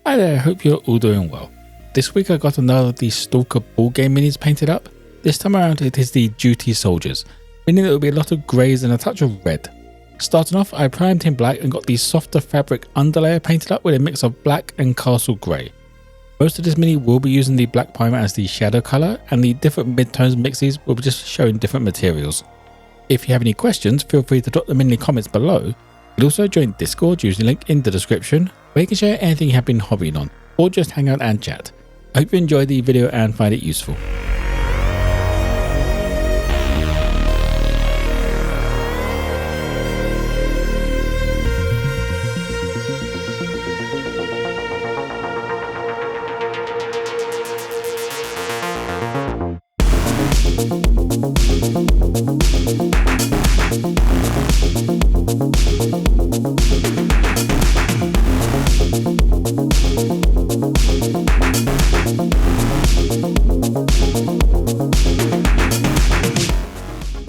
Hi there, hope you're all doing well. This week I got another of the Stalker Boardgame minis painted up. This time around it is the Duty Soldiers, meaning there will be a lot of greys and a touch of red. Starting off, I primed in black and got the softer fabric underlayer painted up with a mix of black and castle grey. Most of this mini will be using the black primer as the shadow colour, and the different midtones mixes will be just showing different materials. If you have any questions, feel free to drop them in the comments below. You can also join Discord using the link in the description, where you can share anything you have been hobbying on, or just hang out and chat. I hope you enjoyed the video and find it useful.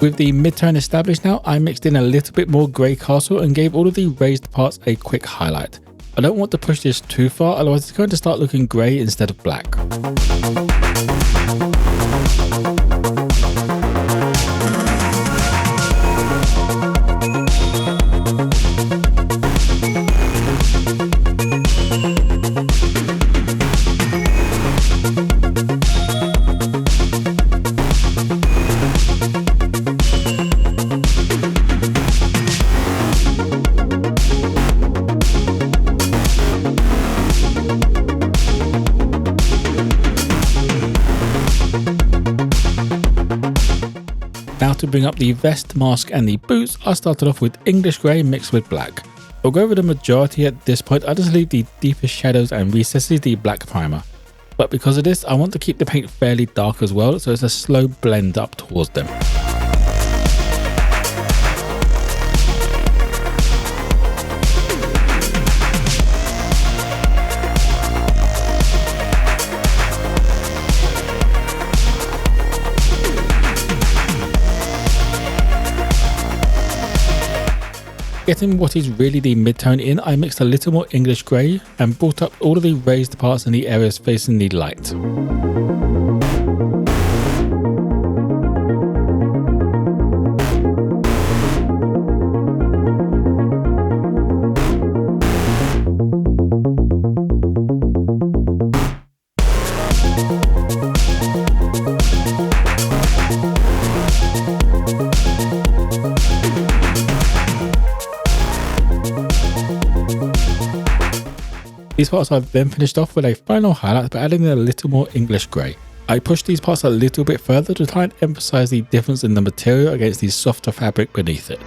With the mid-tone established now, I mixed in a little bit more grey castle and gave all of the raised parts a quick highlight. I don't want to push this too far, otherwise it's going to start looking grey instead of black. Now to bring up the vest, mask and the boots, I started off with English grey mixed with black. I'll go over the majority at this point. I just leave the deepest shadows and recesses the black primer. But because of this, I want to keep the paint fairly dark as well, so it's a slow blend up towards them. Getting what is really the mid-tone in, I mixed a little more English grey and brought up all of the raised parts in the areas facing the light. These parts I've then finished off with a final highlight by adding a little more English grey. I pushed these parts a little bit further to try and emphasise the difference in the material against the softer fabric beneath it.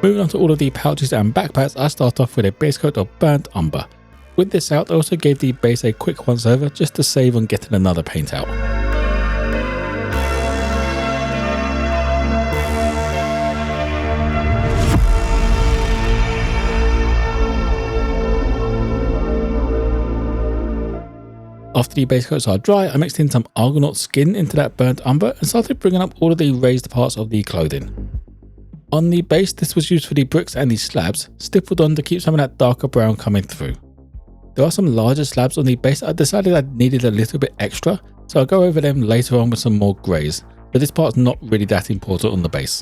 Moving on to all of the pouches and backpacks, I start off with a base coat of burnt umber. With this out, I also gave the base a quick once over just to save on getting another paint out. After the base coats are dry, I mixed in some Argonaut skin into that burnt umber and started bringing up all of the raised parts of the clothing. On the base, this was used for the bricks and the slabs, stippled on to keep some of that darker brown coming through. There are some larger slabs on the base. I decided I needed a little bit extra, so I'll go over them later on with some more greys, but this part's not really that important on the base.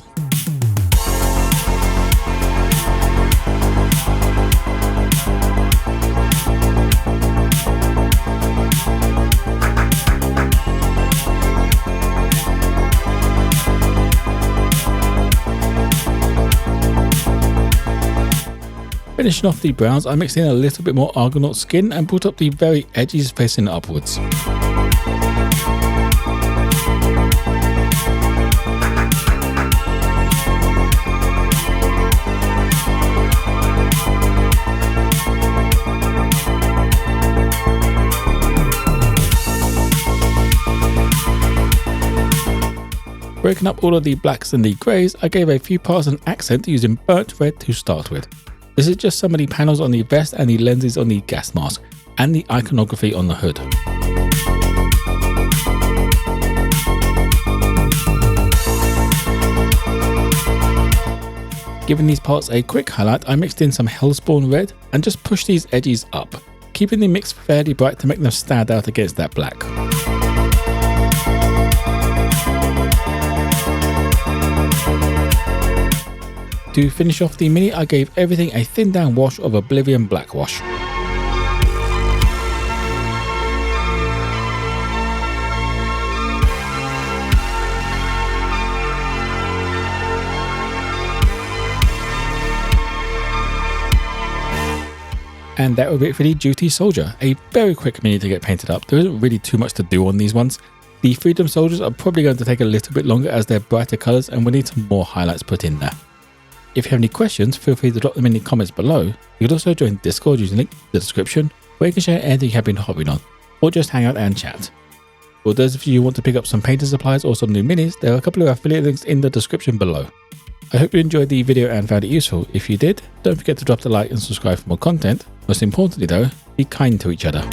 Finishing off the browns, I mixed in a little bit more Argonaut skin and brought up the very edges facing upwards. Breaking up all of the blacks and the greys, I gave a few parts an accent using burnt red to start with. This is just some of the panels on the vest and the lenses on the gas mask, and the iconography on the hood. Giving these parts a quick highlight, I mixed in some Hellspawn red and just pushed these edges up, keeping the mix fairly bright to make them stand out against that black. To finish off the mini, I gave everything a thin down wash of Oblivion black wash. And that will be it for the Duty Soldier, a very quick mini to get painted up. There isn't really too much to do on these ones. The Freedom Soldiers are probably going to take a little bit longer as they're brighter colours and we need some more highlights put in there. If you have any questions, feel free to drop them in the comments below. You can also join Discord using the link in the description, where you can share anything you have been hopping on, or just hang out and chat. For those of you who want to pick up some painting supplies or some new minis, there are a couple of affiliate links in the description below. I hope you enjoyed the video and found it useful. If you did, don't forget to drop the like and subscribe for more content. Most importantly though, be kind to each other.